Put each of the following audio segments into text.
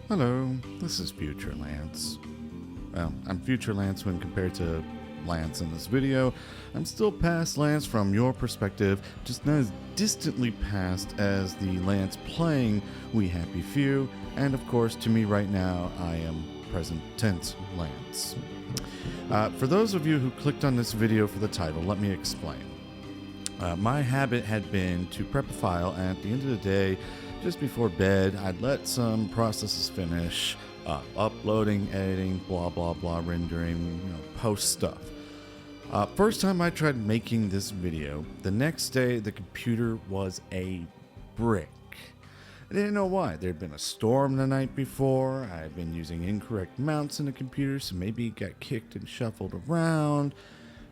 Hello, this is Future Lance. Well, I'm Future Lance when compared to Lance in this video. I'm still past Lance from your perspective, just not as distantly past as the Lance playing We Happy Few, and of course, to me right now, I am present tense Lance. For those of you who clicked on this video for the title, let me explain. My habit had been to prep a file, and at the end of the day, just before bed, I'd let some processes finish, uploading, editing, blah, blah, blah, rendering, post stuff. First time I tried making this video, the next day the computer was a brick. I didn't know why. There'd been a storm the night before, I'd been using incorrect mounts in the computer, so maybe it got kicked and shuffled around.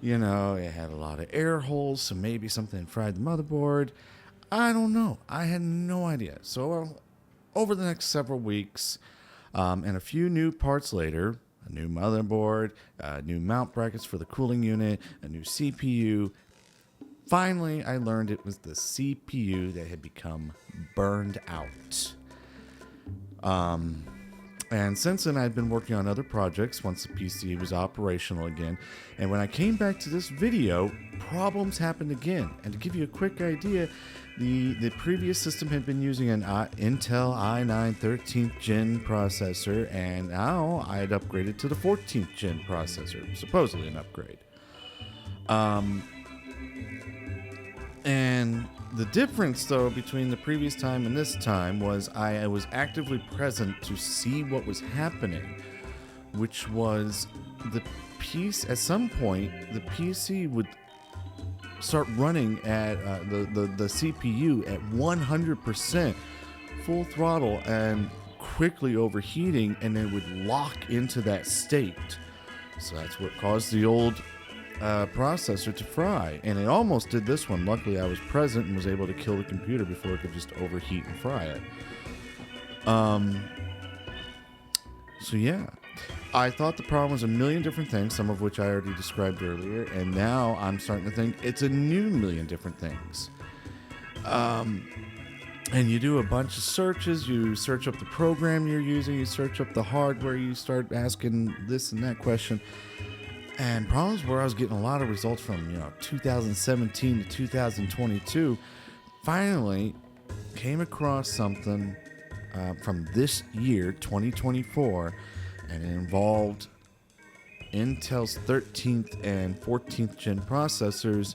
It had a lot of air holes, so maybe something fried the motherboard. I don't know. I had no idea. So over the next several weeks, and a few new parts later, a new motherboard, new mount brackets for the cooling unit, a new CPU, finally I learned it was the CPU that had become burned out. And since then, I'd been working on other projects once the PC was operational again. And when I came back to this video, problems happened again. And to give you a quick idea, the previous system had been using an Intel i9 13th gen processor, and now I had upgraded to the 14th gen processor, supposedly an upgrade. And the difference, though, between the previous time and this time was I was actively present to see what was happening, which was at some point, the PC would start running at the CPU at 100% full throttle and quickly overheating, and it would lock into that state. So that's what caused the old processor to fry, and it almost did this one. Luckily, I was present and was able to kill the computer before it could just overheat and fry it. So yeah, I thought the problem was a million different things, some of which I already described earlier, and now I'm starting to think it's a new million different things. And you do a bunch of searches, you search up the program you're using, you search up the hardware, you start asking this and that question. And problems where I was getting a lot of results from, 2017 to 2022, finally came across something from this year, 2024, and it involved Intel's 13th and 14th gen processors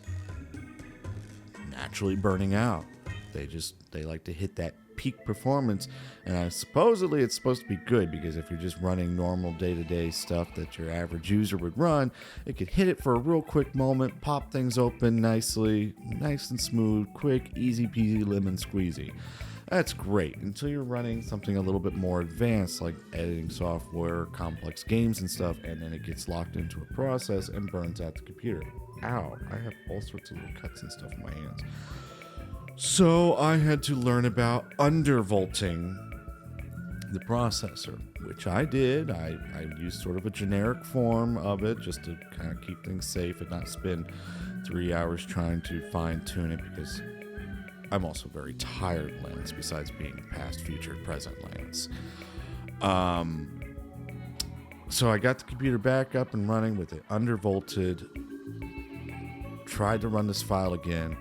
naturally burning out. They like to hit that peak performance, and supposedly it's supposed to be good, because if you're just running normal day-to-day stuff that your average user would run, it could hit it for a real quick moment, pop things open nicely, nice and smooth, quick, easy peasy, lemon squeezy. That's great until you're running something a little bit more advanced, like editing software, complex games and stuff, and then it gets locked into a process and burns out the computer. Ow, I have all sorts of little cuts and stuff in my hands. So I had to learn about undervolting the processor, which I did. I used sort of a generic form of it just to kind of keep things safe and not spend 3 hours trying to fine tune it, because I'm also very tired, Lance, besides being past, future, present Lance. So I got the computer back up and running with it undervolted, tried to run this file again,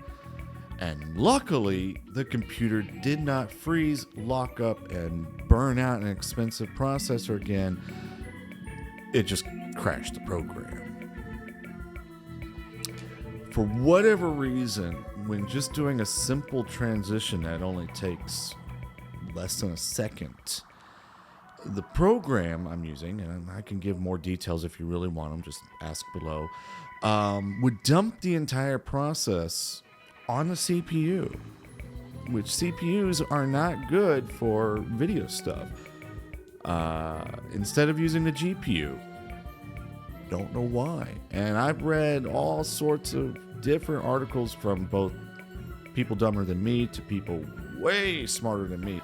and luckily, the computer did not freeze, lock up, and burn out an expensive processor again. It just crashed the program. For whatever reason, when just doing a simple transition that only takes less than a second, the program I'm using, and I can give more details if you really want them, just ask below, would dump the entire process on the CPU, which CPUs are not good for video stuff. Instead of using the GPU. Don't know why. And I've read all sorts of different articles from both people dumber than me to people way smarter than me,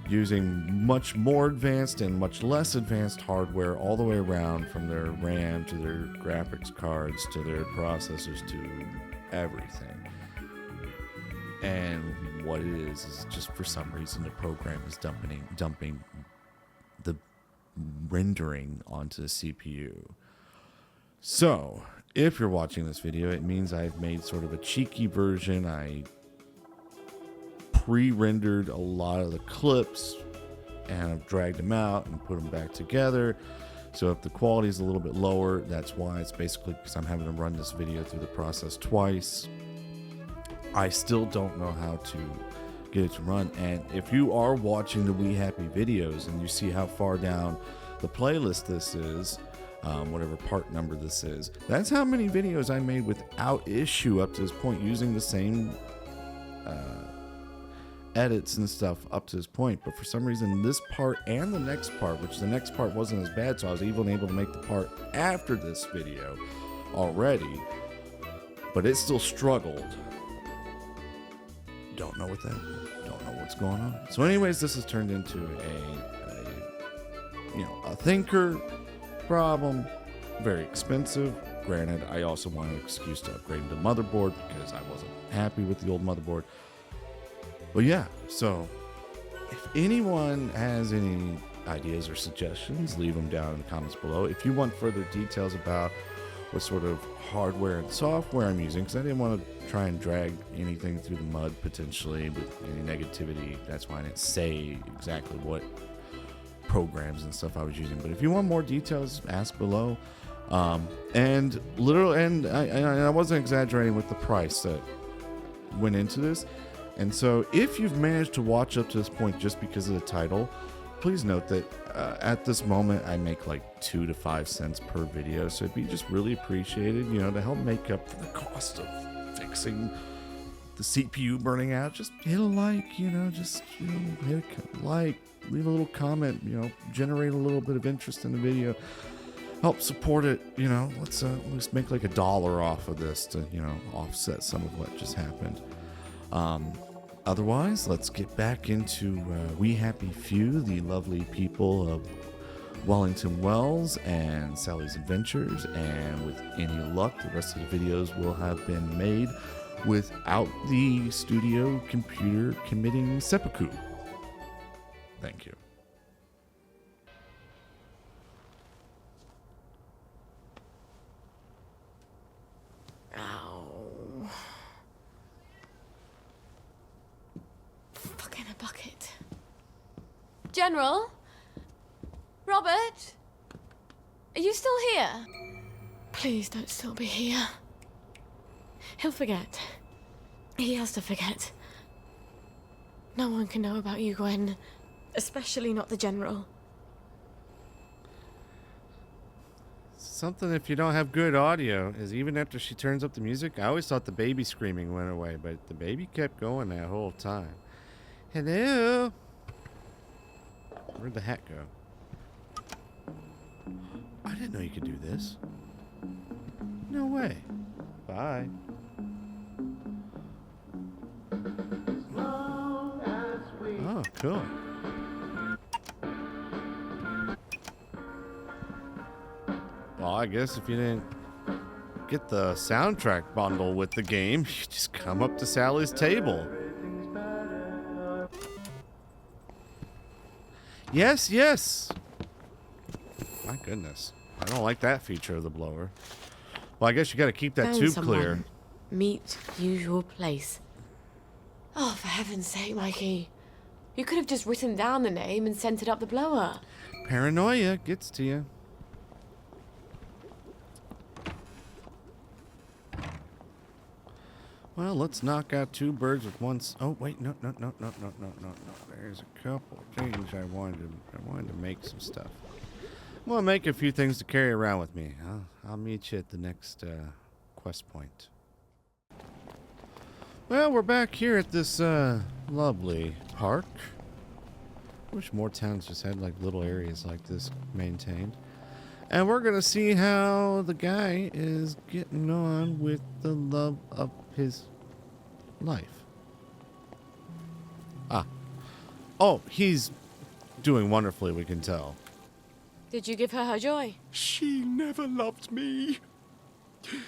using much more advanced and much less advanced hardware all the way around, from their RAM to their graphics cards to their processors to everything. And what it is just for some reason the program is dumping rendering onto the CPU. So, if you're watching this video, it means I've made sort of a cheeky version. I pre-rendered a lot of the clips and I've dragged them out and put them back together. So if the quality is a little bit lower, that's why. It's basically because I'm having to run this video through the process twice. I still don't know how to get it to run. And if you are watching the We Happy videos and you see how far down the playlist this is, whatever part number this is, that's how many videos I made without issue up to this point, using the same edits and stuff up to this point. But for some reason, this part and the next part, which the next part wasn't as bad, so I was even able to make the part after this video already, but it still struggled. Don't know what's going on. So anyways, this has turned into a thinker problem. Very expensive. Granted, I also wanted an excuse to upgrade the motherboard because I wasn't happy with the old motherboard. But yeah, so if anyone has any ideas or suggestions, leave them down in the comments below. If you want further details about what sort of hardware and software I'm using, because I didn't want to try and drag anything through the mud potentially with any negativity. That's why I didn't say exactly what programs and stuff I was using. But if you want more details, ask below. And I wasn't exaggerating with the price that went into this. And so if you've managed to watch up to this point just because of the title, please note that at this moment I make like 2 to 5 cents per video. So it'd be just really appreciated, to help make up for the cost of fixing the CPU burning out. Just hit a like, hit a like, leave a little comment, generate a little bit of interest in the video. Help support it, let's make like $1 off of this to, offset some of what just happened. Otherwise, let's get back into We Happy Few, the lovely people of Wellington Wells and Sally's Adventures, and with any luck, the rest of the videos will have been made without the studio computer committing seppuku. Thank you. General? Robert? Are you still here? Please don't still be here. He'll forget. He has to forget. No one can know about you, Gwen. Especially not the General. Something if you don't have good audio is even after she turns up the music, I always thought the baby screaming went away, but the baby kept going that whole time. Hello? Where'd the hat go? I didn't know you could do this. No way. Bye. Oh, cool. Well, I guess if you didn't get the soundtrack bundle with the game, you just come up to Sally's table. Yes, yes. My goodness. I don't like that feature of the blower. Well, I guess you got to keep that tube clear. Meet usual place. Oh, for heaven's sake, Mikey. You could have just written down the name and sent it up the blower. Paranoia gets to you. Well, let's knock out 2 birds with one. Oh, wait, no. There's a couple of things I wanted to make some stuff. I'm gonna make a few things to carry around with me. I'll meet you at the next quest point. Well, we're back here at this lovely park. Wish more towns just had like little areas like this maintained. And we're gonna see how the guy is getting on with the love of his life. Oh, he's doing wonderfully, we can tell. Did you give her joy? She never loved me.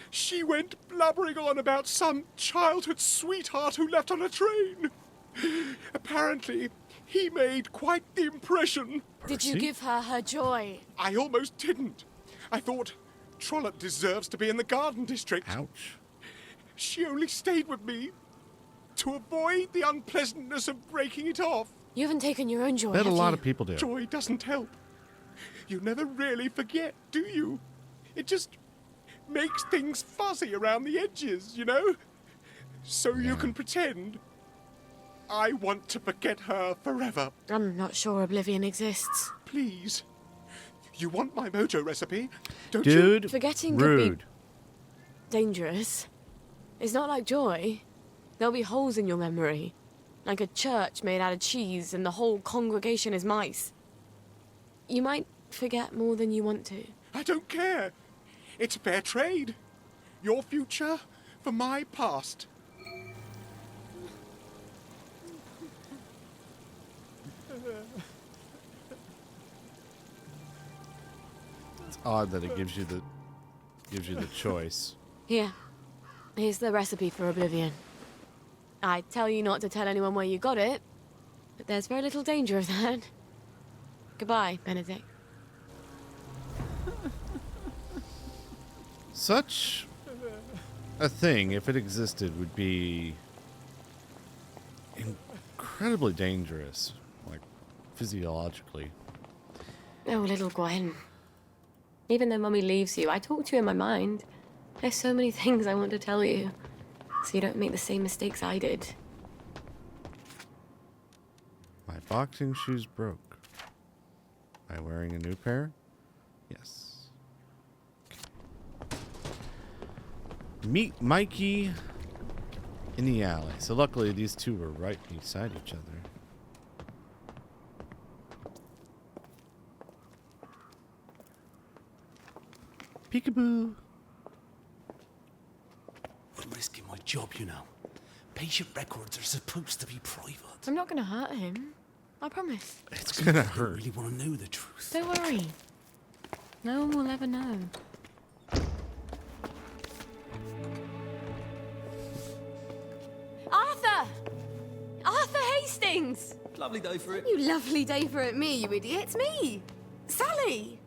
She went blubbering on about some childhood sweetheart who left on a train. Apparently, He made quite the impression. Did you Percy? give her her joy? I almost didn't. I thought Trollope deserves to be in the Garden District. Ouch. She only stayed with me to avoid the unpleasantness of breaking it off. You haven't taken your own joy, Bet a have lot you? of people do. Joy doesn't help. You never really forget, do you? It just makes things fuzzy around the edges, you know? So you can pretend. I want to forget her forever. I'm not sure oblivion exists. Please. You want my mojo recipe, don't you? Dude, Forgetting could rude. be dangerous. It's not like joy. There'll be holes in your memory. Like a church made out of cheese and the whole congregation is mice. You might forget more than you want to. I don't care. It's fair trade. Your future for my past. It's odd that it gives you the choice. Here. Here's the recipe for oblivion. I tell you not to tell anyone where you got it, but there's very little danger of that. Goodbye, Benedict. Such a thing, if it existed, would be incredibly dangerous, like physiologically. Oh, little Gwen. Even though Mummy leaves you, I talk to you in my mind. There's so many things I want to tell you, so you don't make the same mistakes I did. My boxing shoes broke. Am I wearing a new pair? Yes. Meet Mikey in the alley. So luckily these two were right beside each other. Peekaboo. I'm risking my job, you know. Patient records are supposed to be private. I'm not going to hurt him. I promise. It's gonna I hurt. really want to know the truth. Don't worry. No one will ever know. Arthur! Arthur Hastings! Lovely day for it. You lovely day for it, me, you idiot. It's me! Sally!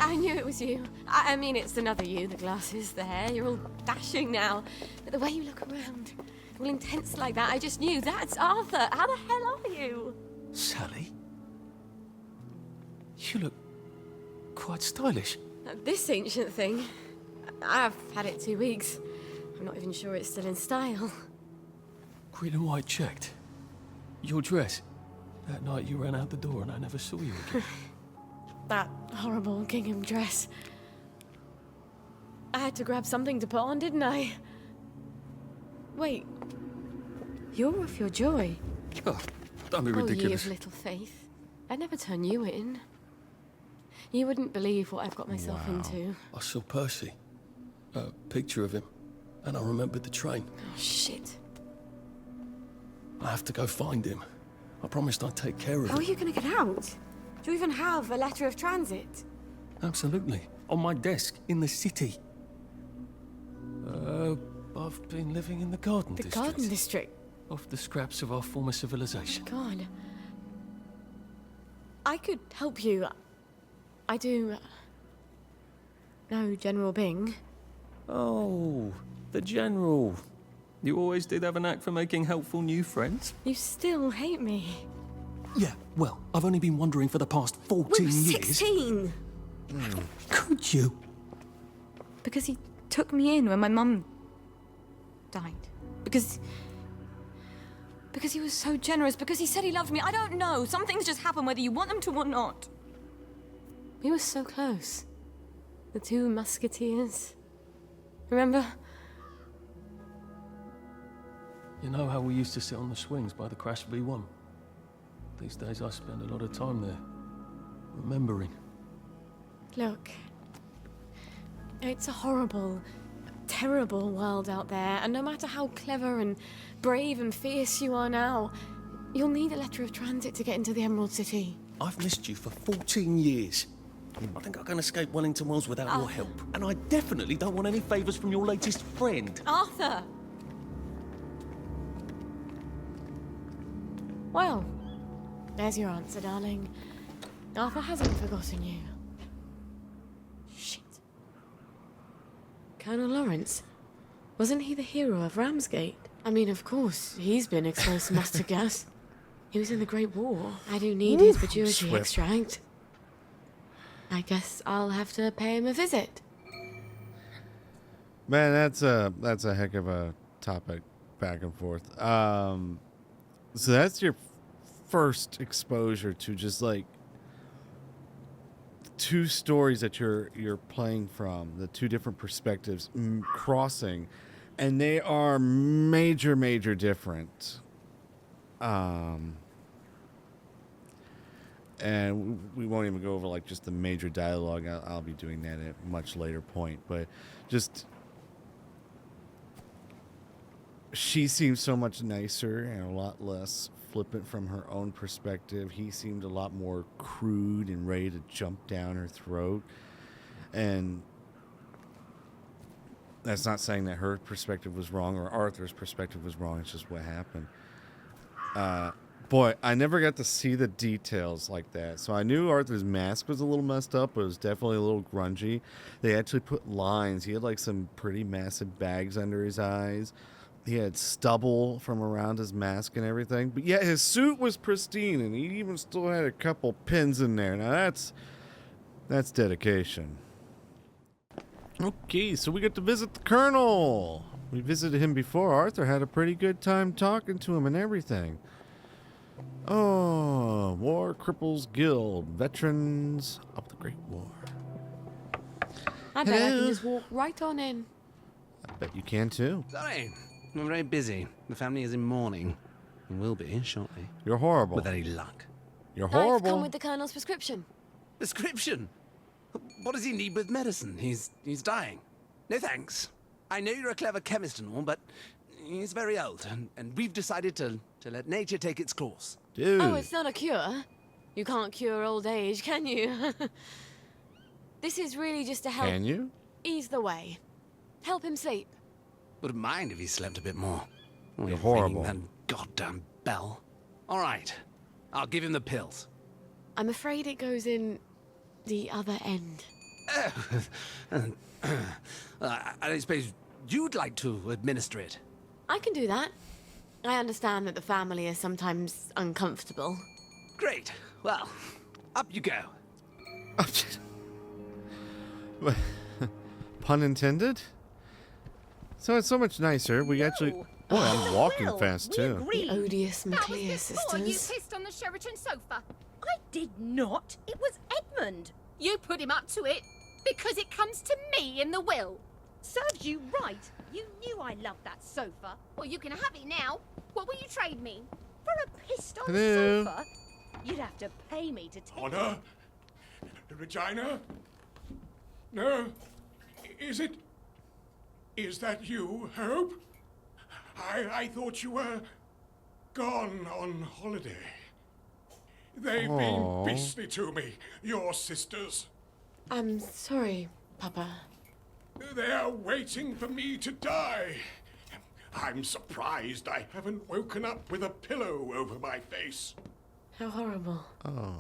I knew it was you. I mean, it's another you, the glasses, the hair. You're all dashing now. But the way you look around, all intense like that, I just knew that's Arthur. How the hell are you? Sally? You look quite stylish. This ancient thing. I've had it 2 weeks. I'm not even sure it's still in style. Green and white checked. Your dress. That night you ran out the door and I never saw you again. That horrible gingham dress. I had to grab something to put on, didn't I? Wait. You're off your joy. Oh, don't be Oh, ye ridiculous. of little faith. I'd never turn you in. You wouldn't believe what I've got myself Wow. into. I saw Percy. A picture of him. And I remembered the train. Oh, shit. I have to go find him. I promised I'd take care of How are him. you going to get out? Do you even have a letter of transit? Absolutely. On my desk, in the city. I've been living in the Garden The District. Garden District. Off the scraps of our former civilization. God. I could help you. I do know General Bing. Oh, the General. You always did have a knack for making helpful new friends. You still hate me. Yeah, well, I've only been wondering for the past 14 We were years. 16! Could you? Because he took me in when my mum died. Because he was so generous. Because he said he loved me. I don't know. Some things just happen whether you want them to or not. We were so close. The two musketeers. Remember? You know how we used to sit on the swings by the crashed V1? These days I spend a lot of time there, remembering. Look. It's a horrible, terrible world out there. And no matter how clever and brave and fierce you are now, you'll need a letter of transit to get into the Emerald City. I've missed you for 14 years. I think I can escape Wellington Wells without your help. And I definitely don't want any favours from your latest friend. Arthur! Well, There's your answer, darling. Arthur hasn't forgotten you. Shit. Colonel Lawrence. Wasn't he the hero of Ramsgate? I mean, of course, he's been exposed to mustard gas. He was in the Great War. I do need his patchouli extract. I guess I'll have to pay him a visit. Man, that's a heck of a topic, back and forth. So that's your first exposure to just like two stories that you're playing from, the two different perspectives crossing, and they are major different. And we won't even go over like just the major dialogue. I'll be doing that at a much later point, but just she seems so much nicer and a lot less flippant from her own perspective. He seemed a lot more crude and ready to jump down her throat. And that's not saying that her perspective was wrong or Arthur's perspective was wrong. It's just what happened. Boy, I never got to see the details like that. So I knew Arthur's mask was a little messed up, but it was definitely a little grungy. They actually put lines. He had like some pretty massive bags under his eyes. He had stubble from around his mask and everything. But yet his suit was pristine, and he even still had a couple pins in there. Now that's dedication. Okay, so we get to visit the Colonel. We visited him before. Arthur had a pretty good time talking to him and everything. Oh, War Cripples Guild, veterans of the Great War. I bet I can just walk right on in. I bet you can too. Sorry, I'm very busy. The family is in mourning. And will be shortly. You're horrible. With any luck. You're I've horrible. come with the Colonel's prescription. Prescription? What does he need with medicine? He's dying. No thanks. I know you're a clever chemist and all, but he's very old, and we've decided to let nature take its course. Dude. Oh, it's not a cure. You can't cure old age, can you? This is really just to help Can you? ease the way. Help him sleep. Wouldn't mind if he slept a bit more. You're horrible. That goddamn bell. All right, I'll give him the pills. I'm afraid it goes in the other end. I don't suppose you'd like to administer it. I can do that. I understand that the family is sometimes uncomfortable. Great. Well, up you go. Pun intended? So it's so much nicer. We actually... Boy, I'm walking fast too. The odious That was McClear before you sisters. pissed on the Sheraton sofa. I did not. It was Edmund. You put him up to it because it comes to me in the will. Serves you right. You knew I loved that sofa. Well, you can have it now. What will you trade me? For a pissed on Hello. sofa, you'd have to pay me to take Honor? Regina? No? Is it? Is that you, Hope? I thought you were gone on holiday. They've Aw. been beastly to me, your sisters. I'm sorry, Papa. They're waiting for me to die. I'm surprised I haven't woken up with a pillow over my face. How horrible. Oh.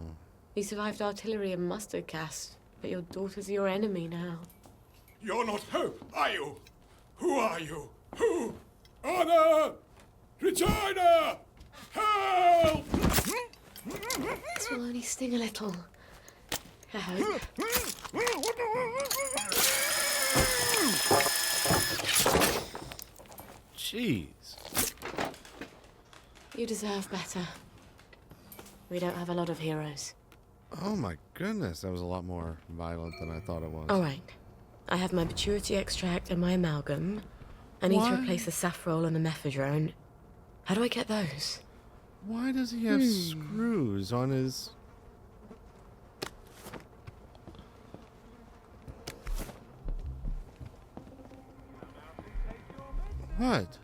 You survived artillery and mustard gas, but your daughter's your enemy now. You're not Hope, are you? Who are you? Who? Honor! Regina! Help! This will only sting a little. I hope. Jeez. You deserve better. We don't have a lot of heroes. Oh my goodness, that was a lot more violent than I thought it was. All right. I have my patchouli extract and my amalgam. I need to What? replace the saffrol and the mephedrone. How do I get those? Why does he have screws on his... What?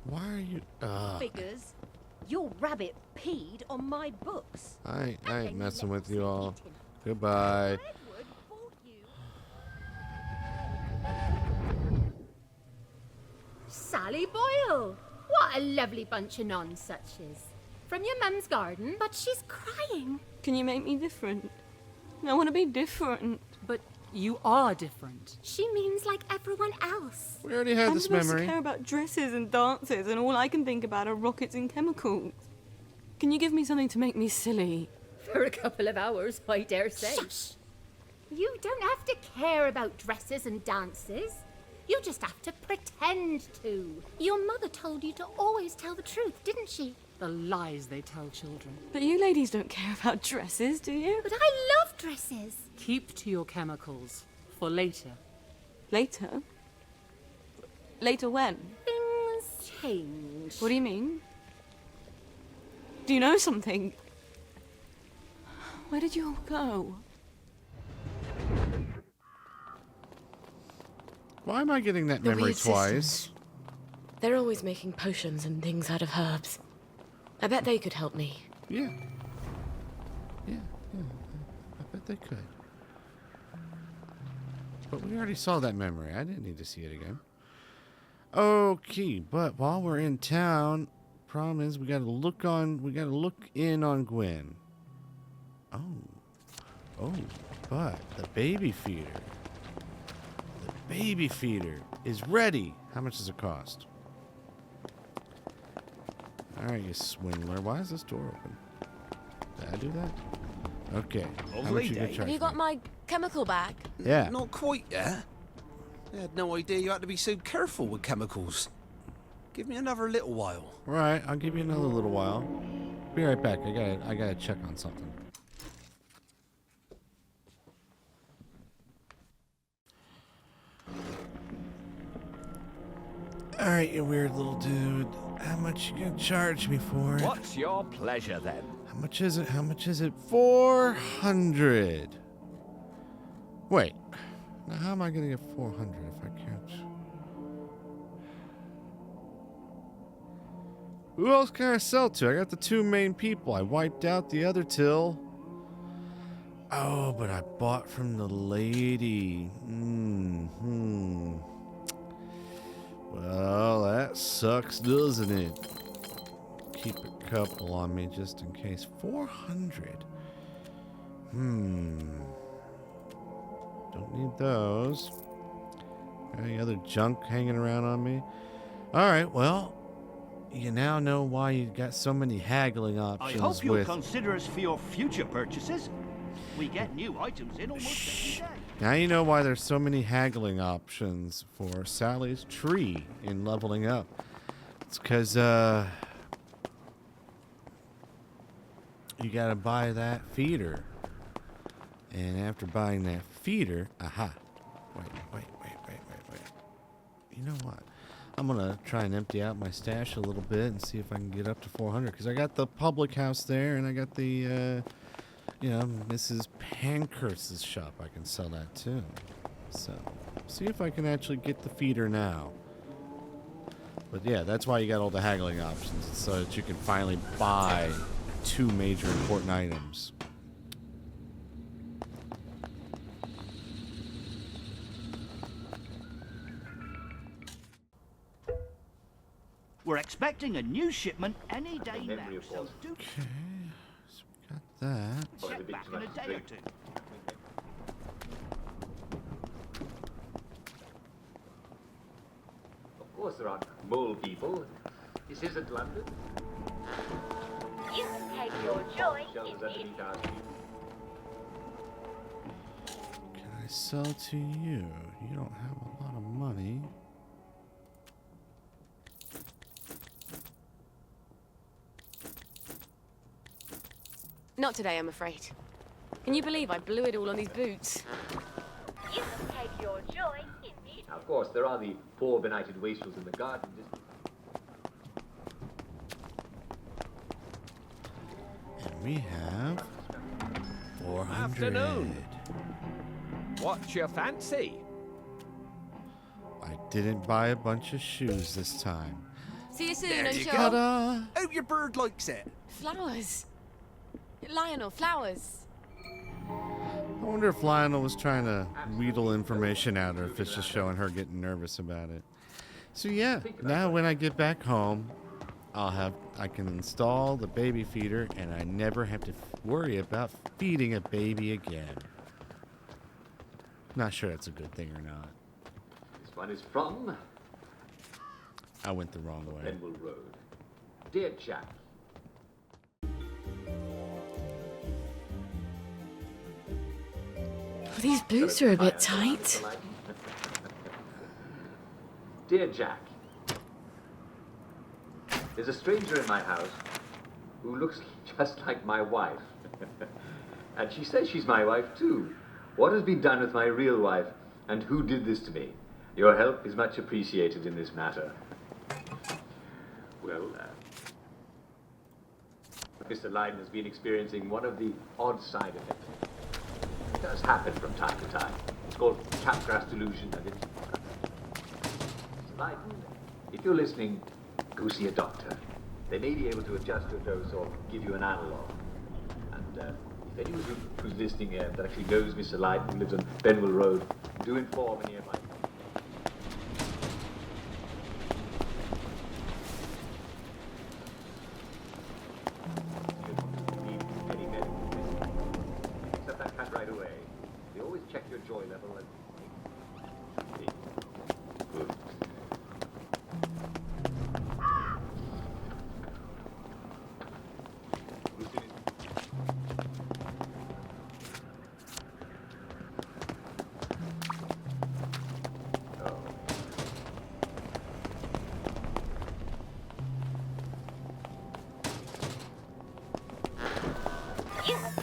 Why are you... figures. Your rabbit peed on my books. I And ain't then messing let with me you all. eat him. Goodbye. Edward bought you. Sally Boyle. What a lovely bunch of nonsuchers. from your mum's garden. But she's crying. Can you make me different? I want to be different. But you are different. She means like everyone else. We already had I'm this supposed memory. to care about dresses and dances, and all I can think about are rockets and chemicals. Can you give me something to make me silly? For a couple of hours, I dare say. Shush! You don't have to care about dresses and dances. You just have to pretend to. Your mother told you to always tell the truth, didn't she? The lies they tell children. But you ladies don't care about dresses, do you? But I love dresses. Keep to your chemicals for later. Later? Later when? Things change. What do you mean? Do you know something? Where did you all go? Why am I getting that memory twice? They're always making potions and things out of herbs. I bet they could help me. Yeah. Yeah. I bet they could. But we already saw that memory. I didn't need to see it again. Okay, but while we're in town, problem is we gotta look in on Gwen. Oh, but the baby feeder. The baby feeder is ready. How much does it cost? Alright, you swindler. Why is this door open? Did I do that? Okay. How much you gonna charge Have you got me? my chemical back? Yeah. Not quite yet. I had no idea you had to be so careful with chemicals. Give me another little while. Right, I'll give you another little while. Be right back. I gotta check on something. Alright, you weird little dude. How much you gonna charge me for it? What's your pleasure then? How much is it? How much is it? 400. Wait. Now how am I gonna get 400 if I can't? Who else can I sell to? I got the two main people. I wiped out the other till. Oh, but I bought from the lady. Well, that sucks, doesn't it? Keep a couple on me just in case. 400. Don't need those. Any other junk hanging around on me? Alright, well, you now know why you got so many haggling I options hope you'll with... consider us for your future purchases. We get new items in almost every day. Now you know why there's so many haggling options for Sally's tree in leveling up. It's because, you gotta buy that feeder. And after buying that feeder, aha. Wait. You know what? I'm gonna try and empty out my stash a little bit and see if I can get up to 400. Because I got the public house there and I got the, Mrs. Pankhurst's shop. I can sell that too. So, see if I can actually get the feeder now. But yeah, that's why you got all the haggling options, so that you can finally buy two major important items. We're expecting a new shipment any day now, so do Okay, so we got that. check back in a day or two. Of course there are mole people. This isn't London. You can take your joy Shelves in underneath our feet. Can I sell to you? You don't have a lot of money. Not today, I'm afraid. Can you believe I blew it all on these boots? You can take your joy in it. Now, of course, there are the poor benighted wastrels in the garden district. And we have 400. Afternoon. What's your fancy? I didn't buy a bunch of shoes this time. See you soon, There and you sure. go. Ta-da! Hope your bird likes it. Flowers. Lionel, flowers. I wonder if Lionel was trying to wheedle information out or if it's just showing her getting nervous about it. So yeah, now when I get back home, I can install the baby feeder and I never have to worry about feeding a baby again. Not sure that's a good thing or not. This one is from I went the wrong way. Benwell Road. Dear Jack. These boots are a bit tight. Dear Jack. There's a stranger in my house who looks just like my wife. And she says she's my wife too. What has been done with my real wife, and who did this to me? Your help is much appreciated in this matter. Well, Mr. Lyden has been experiencing one of the odd side effects. It does happen from time to time. It's called Capgras delusion, and it's... Mr. Lyden, if you're listening, go see a doctor. They may be able to adjust your dose or give you an analog. And if anyone who's listening that actually knows Mr. Lyden, who lives on Benwell Road, do inform any of my...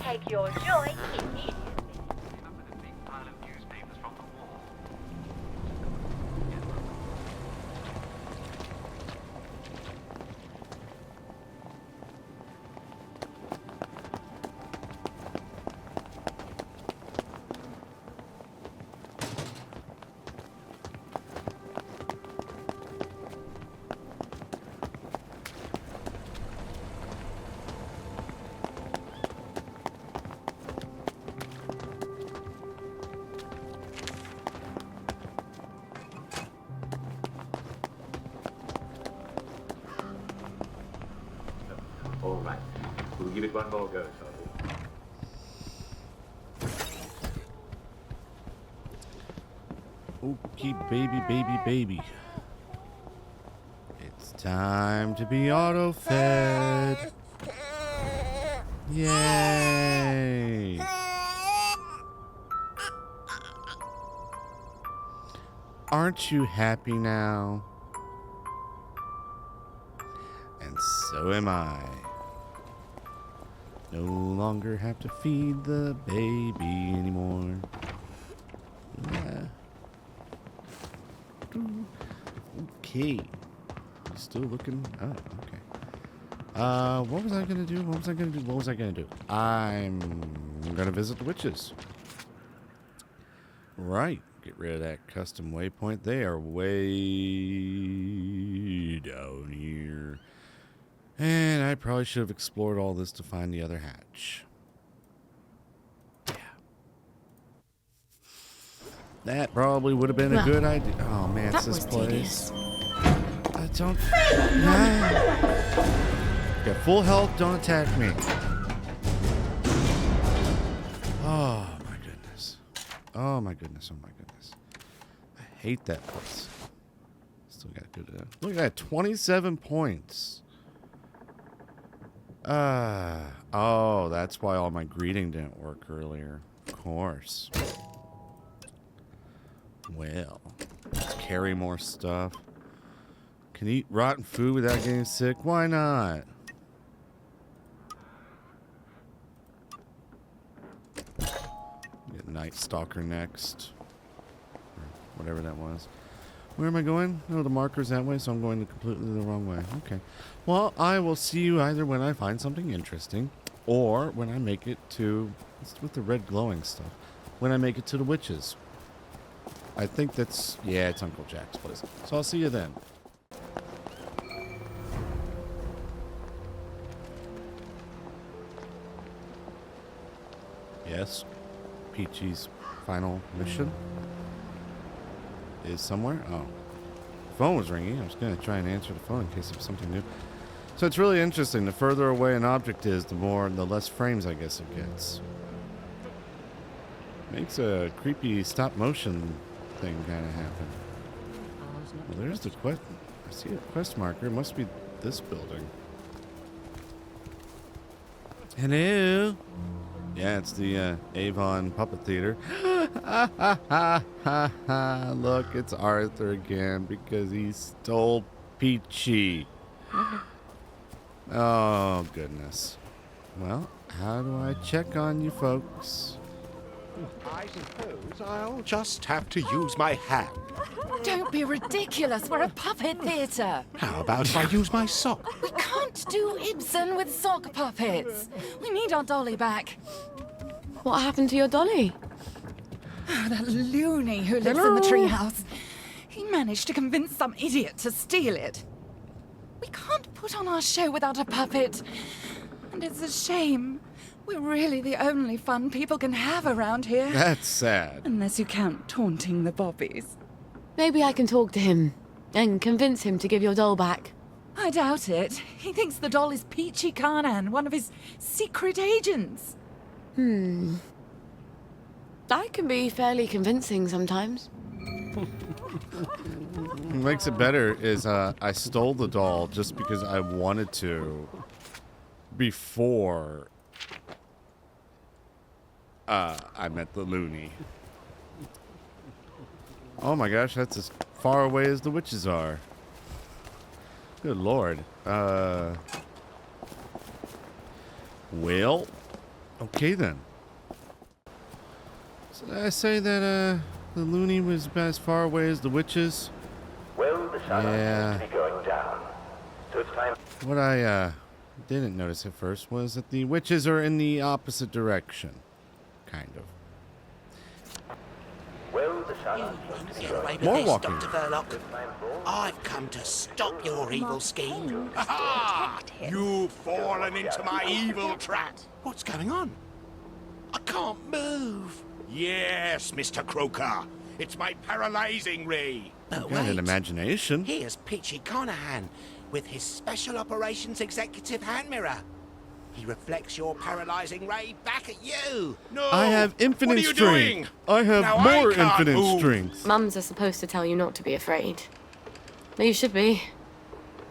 Take your joy immediately. All right. We'll give it one more go, shall we? Okay, baby. It's time to be auto-fed. Yay! Aren't you happy now? And so am I. No longer have to feed the baby anymore. Yeah. Okay. You still looking? Oh, okay. What was I gonna do? I'm gonna visit the witches. Right. Get rid of that custom waypoint. They are way down here. And I probably should have explored all this to find the other hatch. Yeah. That probably would have been a good idea. Oh man, it's this place. I don't. Got full health, don't attack me. Oh my goodness. Oh my goodness. I hate that place. Still got good. Look at that, 27 points. Oh, that's why all my greeting didn't work earlier. Of course. Well, let's carry more stuff. Can eat rotten food without getting sick? Why not? Get Night Stalker next. Or whatever that was. Where am I going? No, the marker's that way, so I'm going completely the wrong way. Okay. Well, I will see you either when I find something interesting, or when I make it to... What's with the red glowing stuff? When I make it to the witches. I think that's... Yeah, it's Uncle Jack's place. So I'll see you then. Yes. Peachy's final mission is somewhere. Oh. The phone was ringing. I was going to try and answer the phone in case it was something new. So it's really interesting. The further away an object is, the less frames I guess it gets. Makes a creepy stop motion thing kind of happen. Well, there's the quest. I see a quest marker. It must be this building. Hello. Yeah, it's the Avon Puppet Theater. Look, it's Arthur again because he stole Peachy. Oh, goodness. Well, how do I check on you folks? I suppose I'll just have to use my hand. Don't be ridiculous. We're a puppet theatre. How about if I use my sock? We can't do Ibsen with sock puppets. We need our dolly back. What happened to your dolly? That loony who lives in the treehouse. He managed to convince some idiot to steal it. We can't put on our show without a puppet. And it's a shame. We're really the only fun people can have around here. That's sad. Unless you count taunting the bobbies. Maybe I can talk to him and convince him to give your doll back. I doubt it. He thinks the doll is Peachy Carnan, one of his secret agents. I can be fairly convincing sometimes. What makes it better is I stole the doll just because I wanted to before I met the loony. Oh my gosh, that's as far away as the witches are. Good lord. Well, okay then. So did I say that the loony was about as far away as the witches? Well, the sun seems to be going down. So it's time. What I didn't notice at first was that the witches are in the opposite direction. Kind of. Well, the sun seems to be going down. More walking. Dr. Verloc. I've come to stop your evil scheme. Aha! You've fallen into my evil trap. What's going on? I can't move. Yes, Mr. Croker. It's my paralyzing ray. But Got an wait. imagination. Here's Peachy Carnahan with his Special Operations Executive hand mirror. He reflects your paralyzing ray back at you. No! I have infinite what are you strength. doing? I have Now more I can't infinite move. strength. Mums are supposed to tell you not to be afraid. But you should be.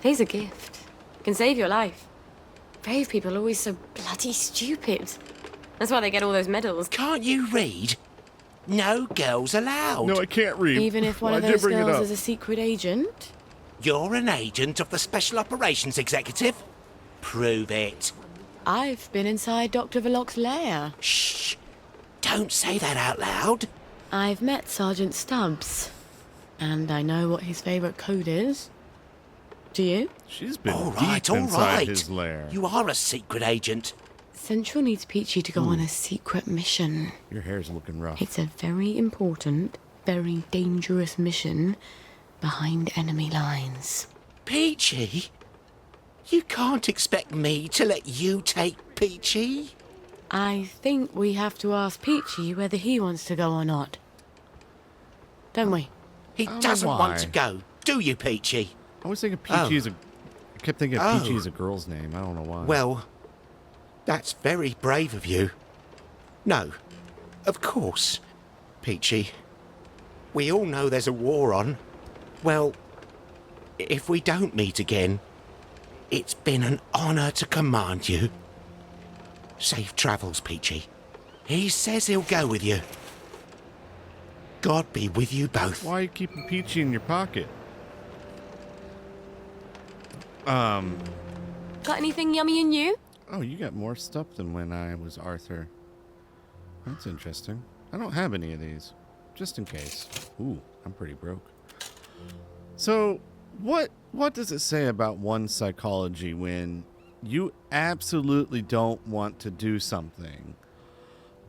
He's a gift. Can save your life. Brave people are always so bloody stupid. That's why they get all those medals. Can't you read? No girls allowed. No, I can't read. Even if one Why'd of you those bring it girls up? is a secret agent? You're an agent of the Special Operations Executive? Prove it. I've been inside Dr. Verloc's lair. Shh! Don't say that out loud. I've met Sergeant Stubbs. And I know what his favorite code is. Do you? She's been All deep right, all inside right. his lair. You are a secret agent. Central needs Peachy to go on a secret mission. Your hair's looking rough. It's a very important, very dangerous mission behind enemy lines. Peachy? You can't expect me to let you take Peachy? I think we have to ask Peachy whether he wants to go or not. Don't we? He don't know doesn't want why. to go, do you, Peachy? I was thinking Peachy is a... I kept thinking Oh. Peachy is a girl's name. I don't know why. Well, that's very brave of you. No, of course, Peachy. We all know there's a war on. Well, if we don't meet again, it's been an honor to command you. Safe travels, Peachy. He says he'll go with you. God be with you both. Why are you keeping Peachy in your pocket? Got anything yummy in you? Oh, you got more stuff than when I was Arthur. That's interesting. I don't have any of these. Just in case. Ooh, I'm pretty broke. So, what does it say about one's psychology when you absolutely don't want to do something,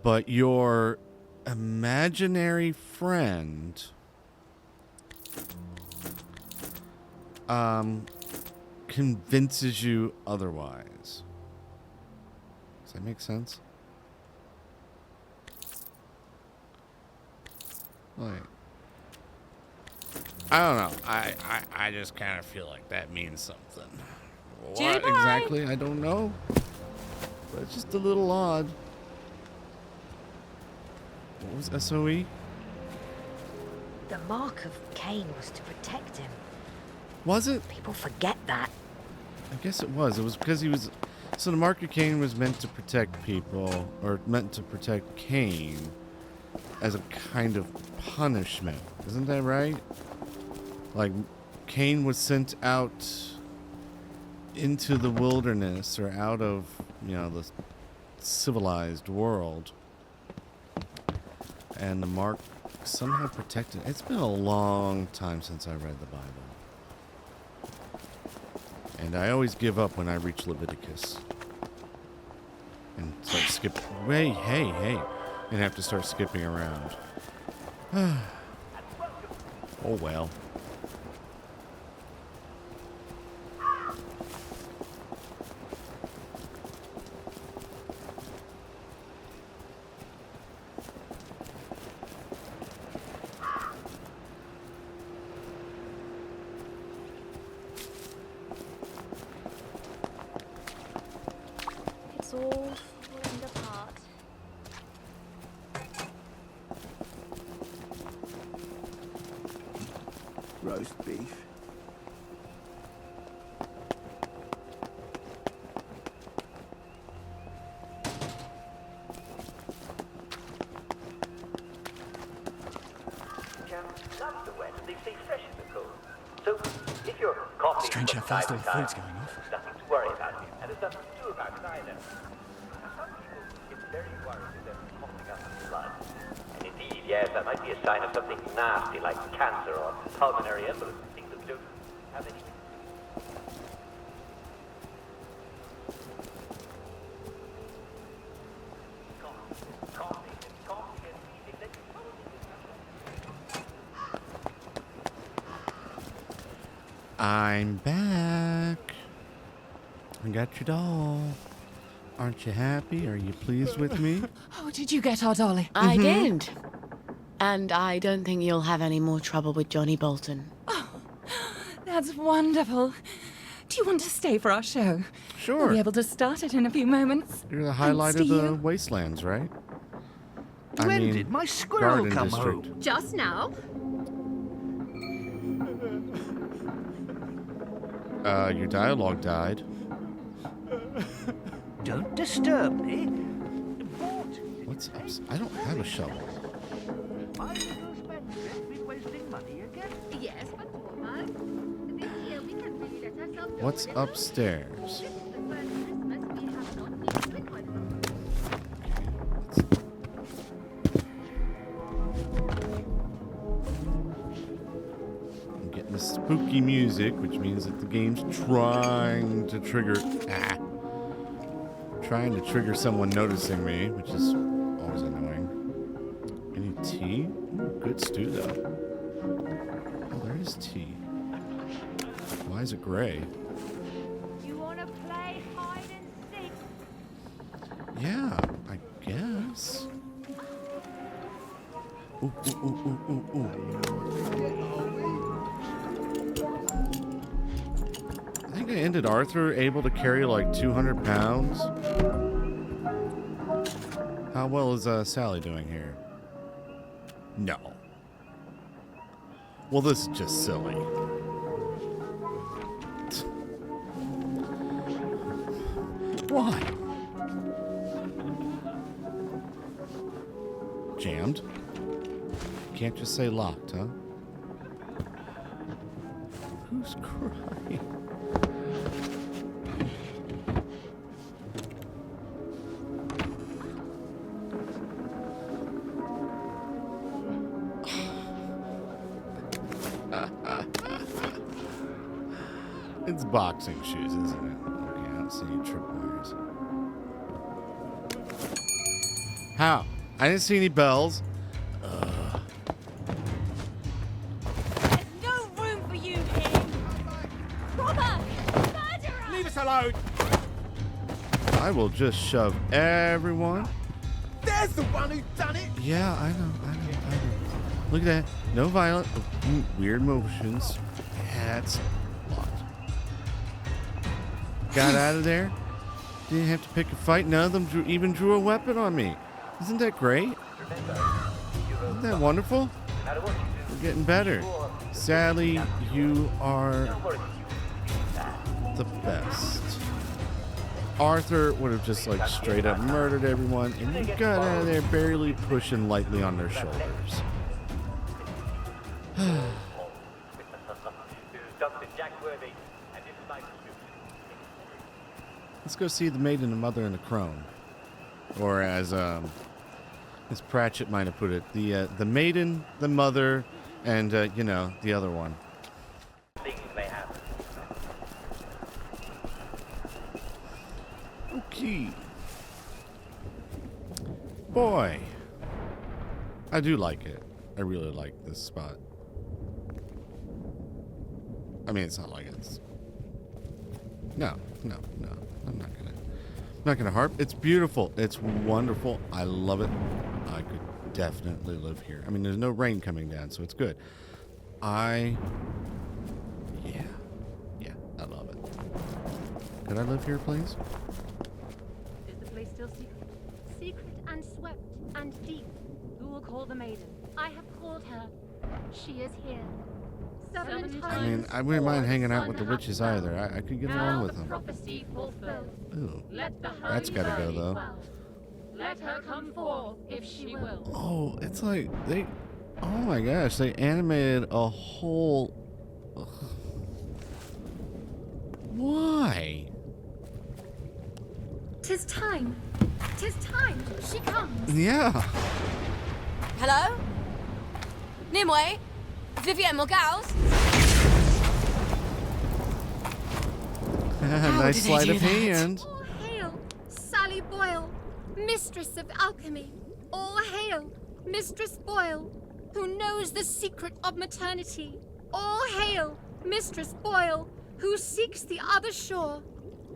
but your imaginary friend convinces you otherwise? Does that make sense? Like, I don't know. I just kind of feel like that means something. What exactly? I don't know. But it's just a little odd. What was SOE? The mark of Cain was to protect him. Was it? People forget that. I guess it was. It was because he was... So the mark of Cain was meant to protect people, or meant to protect Cain as a kind of punishment. Isn't that right? Like, Cain was sent out into the wilderness, or out of, you know, the civilized world. And the mark somehow protected. It's been a long time since I read the Bible. And I always give up when I reach Leviticus. And start skipping. Hey, hey, hey. And have to start skipping around. Oh well. It's all falling apart. Roast beef. Love the wet, they stay fresh in the cold. So, if you're coughing Strange how fast all the food's going off. there's nothing to worry about, and there's nothing to do about it either. Some people get very worried if they're coughing up blood. And indeed, yes, that might be a sign of something nasty like cancer or pulmonary embolism, things that we don't have any. I'm back. I got your doll. Aren't you happy? Are you pleased with me? Oh, did you get our dolly? I did. And I don't think you'll have any more trouble with Johnny Bolton. That's wonderful. Do you want to stay for our show? Sure. We'll be able to start it in a few moments. You're the highlight of Thanks to the you. wastelands, right? When did my squirrel Garden come District. home? Just now. Your dialogue died. Don't disturb me. What's up? I don't have a shovel. My little spendthrift been wasting money again? Yes, but Thomas, this year we can really let ourselves go. What's upstairs? This is the first Christmas we have not been with one another. I'm getting the spooky music, which means that the game's trying to trigger. Trying to trigger someone noticing me, which is always annoying. Any tea? Ooh, good stew, though. Oh, there is tea. Why is it gray? You wanna play hide and seek? Yeah, I guess. Ooh, ooh, ooh, ooh, ooh, ooh. I think I ended Arthur able to carry like 200 pounds. How well is Sally doing here? No. Well, this is just silly. Why? Jammed? Can't just say locked, huh? Who's crying? It's boxing shoes, isn't it? Okay, I don't see any tripwires. How? I didn't see any bells. There's no room for you here. Robert! Murderer! Leave us alone! I will just shove everyone. There's the one who done it! Yeah, I know. Look at that. No violent, weird motions. Yeah, that's locked. got out of there. Didn't have to pick a fight. None of them even drew a weapon on me. Isn't that great? Isn't that wonderful? We're getting better. Sally, you are the best. Arthur would have just like straight up murdered everyone, and you got out of there barely pushing lightly on their shoulders. Let's go see the maiden, the mother, and the crone. Or as Pratchett might have put it, the maiden, the mother, and you know, the other one. Okay. Boy, I do like it. I really like this spot. I mean, it's not like it's. No. I'm not gonna harp. It's beautiful. It's wonderful. I love it. I could definitely live here. I mean, there's no rain coming down, so it's good. Yeah, I love it. Could I live here, please? Is the place still secret? Secret and swept and deep. Who will call the maiden? I have called her. She is here. I mean, I wouldn't mind hanging out with the witches either. I could get along with them. Ooh, that's gotta go though. Let her come forth if she will. Oh, it's like they. Oh my gosh, they animated a whole. Ugh. Why? 'Tis time. 'Tis time. She comes. Yeah. Hello? Nimue? Vivienne Morgals? Nice sleight of hand. All hail, Sally Boyle, Mistress of Alchemy. All hail, Mistress Boyle, who knows the secret of maternity. All hail, Mistress Boyle, who seeks the other shore.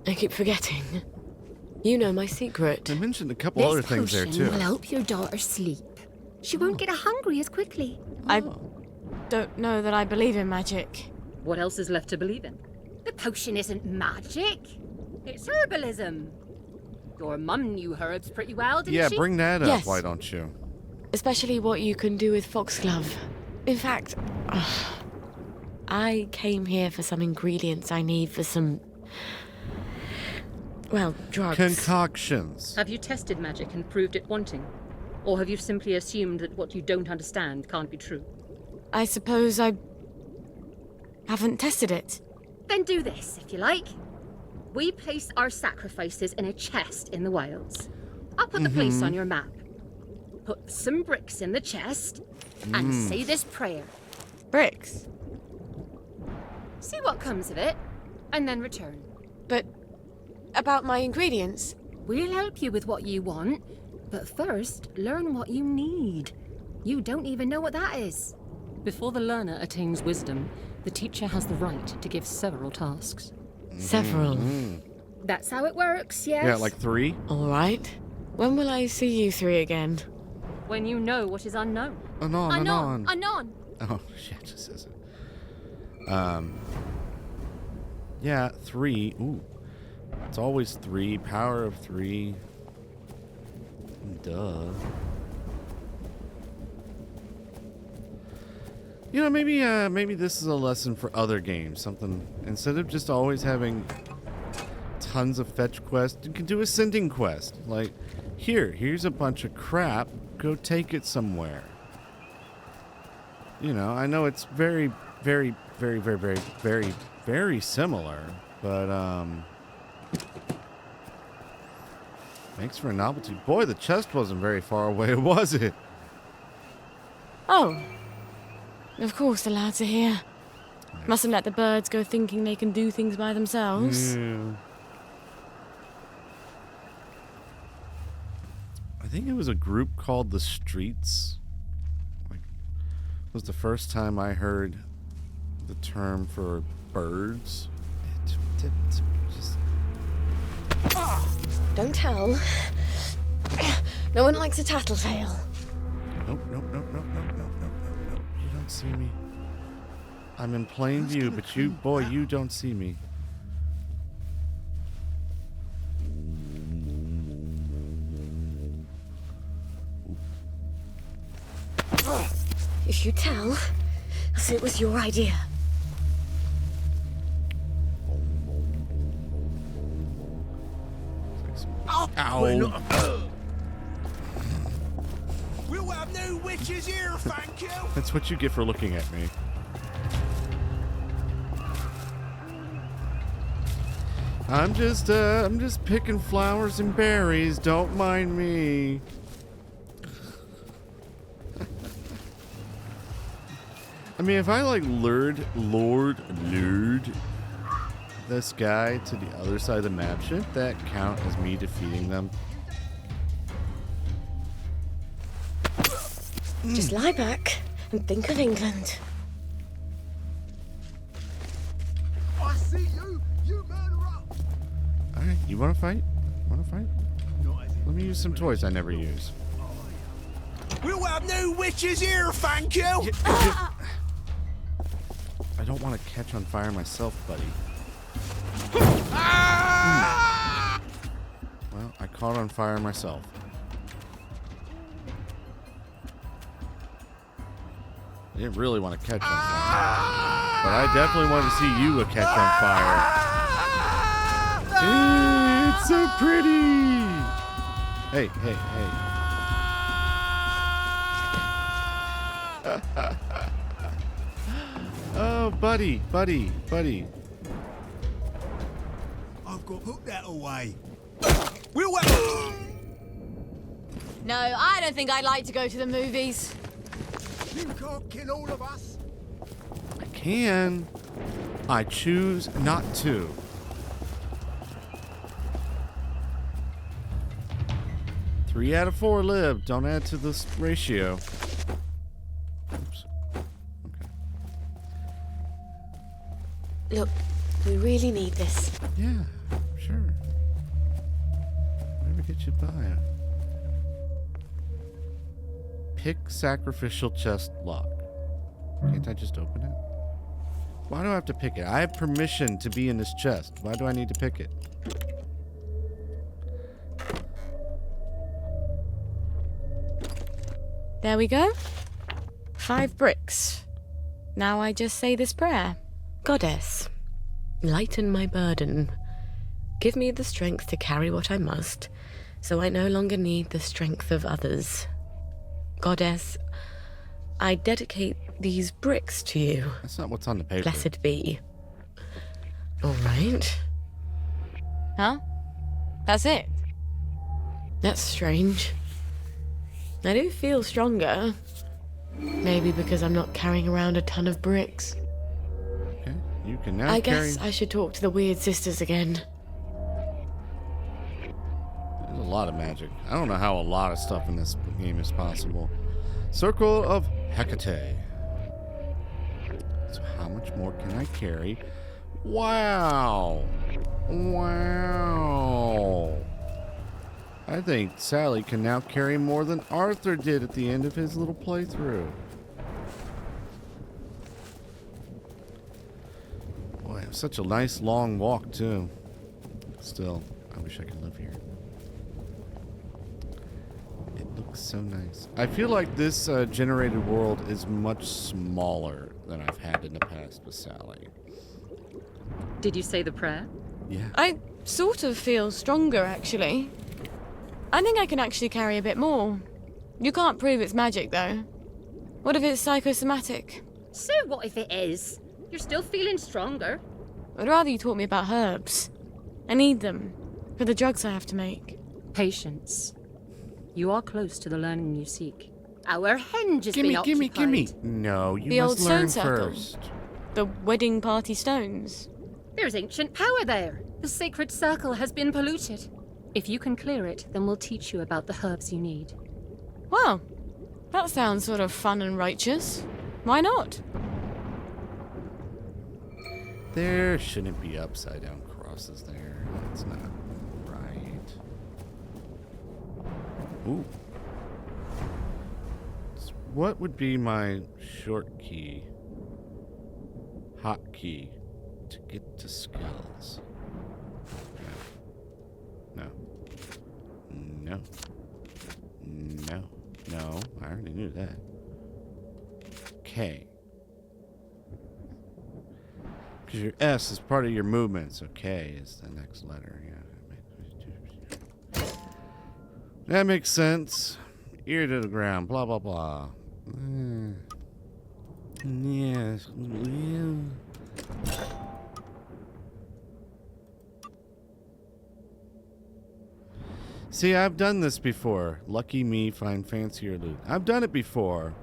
I keep forgetting. You know my secret. I mentioned a couple other things there too. Will help your daughter sleep. She won't get hungry as quickly. I don't know that I believe in magic. What else is left to believe in? The potion isn't magic. It's herbalism. Your mum knew herbs pretty well, didn't Yeah, she? bring that up, Yes. why don't you? Especially what you can do with foxglove. In fact, I came here for some ingredients I need for some, well, drugs. Concoctions. Have you tested magic and proved it wanting? Or have you simply assumed that what you don't understand can't be true? I suppose I haven't tested it. Then do this, if you like. We place our sacrifices in a chest in the wilds. I'll put the place on your map. Put some bricks in the chest and say this prayer. Bricks? See what comes of it, and then return. But about my ingredients? We'll help you with what you want, but first, learn what you need. You don't even know what that is. Before the learner attains wisdom, the teacher has the right to give several tasks. Several. That's how it works, yes? Yeah, like 3? All right. When will I see you three again? When you know what is unknown. Anon. Anon. Oh, shit, it just says it. Yeah, 3. Ooh. It's always 3. Power of 3. Duh. You know, maybe this is a lesson for other games. Something, instead of just always having tons of fetch quests, you can do a sending quest. Like, here's a bunch of crap. Go take it somewhere. You know, I know it's very, very, very, very, very, very, very similar, but makes for a novelty. Boy, the chest wasn't very far away, was it? Oh. Of course the lads are here. Mustn't let the birds go thinking they can do things by themselves. Yeah. I think it was a group called The Streets. Like, it was the first time I heard the term for birds. Just... Don't tell. No one likes a tattletale. Nope. You don't see me. I'm in plain view, but you don't see me. If you tell, I'll say it was your idea. Ow. We'll have no witches here, thank you. That's what you get for looking at me. I'm just picking flowers and berries. Don't mind me. I mean, if I like lured this guy to the other side of the map, shouldn't that count as me defeating them? Just lie back and think of England. I see you, you murderer. Alright, you wanna fight? Wanna fight? Let me use some toys I never use. We'll have no witches here, thank you. I don't want to catch on fire myself, buddy. Well, I caught on fire myself. I didn't really want to catch on fire. But I definitely wanted to see you catch on fire. It's so pretty! Hey, hey, hey. Oh, buddy. I've got to put that away. No, I don't think I'd like to go to the movies. You can't kill all of us. I can. I choose not to. Three out of 4 live. Don't add to this ratio. Oops. Okay. Look, we really need this. Yeah, sure. Whatever gets you by. Pick sacrificial chest lock. Can't I just open it? Why do I have to pick it? I have permission to be in this chest. Why do I need to pick it? There we go. 5 bricks. Now I just say this prayer. Goddess, lighten my burden. Give me the strength to carry what I must, so I no longer need the strength of others. Goddess, I dedicate these bricks to you. That's not what's on the paper. Blessed be. All right. Huh? That's it? That's strange. I do feel stronger. Maybe because I'm not carrying around a ton of bricks. Okay, you can now I guess I should talk to the weird sisters again. There's a lot of magic. I don't know how a lot of stuff in this game is possible. Circle of Hecate. So how much more can I carry? Wow. Wow. I think Sally can now carry more than Arthur did at the end of his little playthrough. Boy, it was such a nice long walk too. Still, I wish I could live here. It looks so nice. I feel like this generated world is much smaller than I've had in the past with Sally. Did you say the prayer? Yeah. I sort of feel stronger, actually. I think I can actually carry a bit more. You can't prove it's magic, though. What if it's psychosomatic? So what if it is? You're still feeling stronger. I'd rather you taught me about herbs. I need them for the drugs I have to make. Patience. You are close to the learning you seek. Our henge has Gimme, been gimme, occupied. gimme. No, you The must old learn stone circle. first. The wedding party stones. There's ancient power there. The sacred circle has been polluted. If you can clear it, then we'll teach you about the herbs you need. Well, that sounds sort of fun and righteous. Why not? There shouldn't be upside down crosses there. That's not right. Ooh. So what would be my short key? Hot key to get to skills? No. No. No. No. I already knew that. K. Because your S is part of your movement, so K is the next letter. Yeah. That makes sense. Ear to the ground, blah, blah, blah. Yes. See, I've done this before. Lucky me, find fancier loot. I've done it before.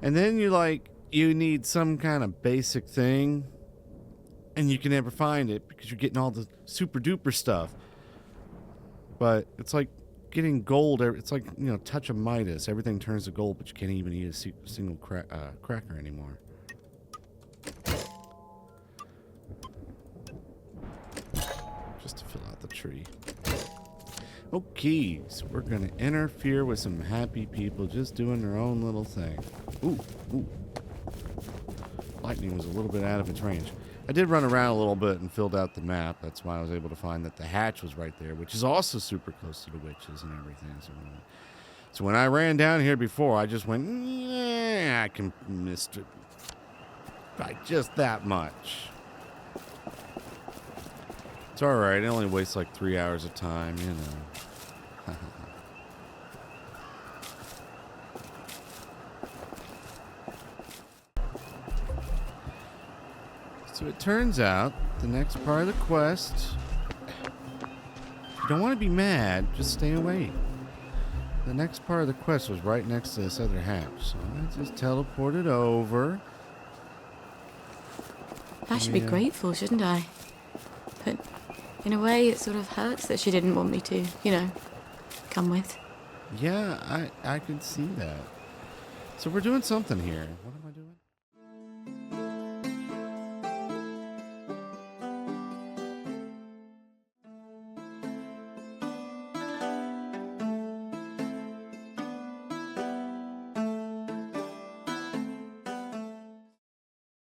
And then you need some kind of basic thing, and you can never find it because you're getting all the super duper stuff. But it's like getting gold. It's like, touch of Midas. Everything turns to gold, but you can't even eat a single cracker anymore. Just to fill out the tree. Okay, so we're gonna interfere with some happy people just doing their own little thing. Ooh. Lightning was a little bit out of its range. I did run around a little bit and filled out the map. That's why I was able to find that the hatch was right there, which is also super close to the witches and everything. So when I ran down here before, I just went, yeah, I can miss it by just that much. It's alright, it only wastes like 3 hours of time, So it turns out, the next part of the quest, if you don't want to be mad, just stay away. The next part of the quest was right next to this other hatch, so I just teleported over. I should be grateful, shouldn't I? But in a way, it sort of hurts that she didn't want me to, come with. Yeah, I could see that. So we're doing something here. What am I doing?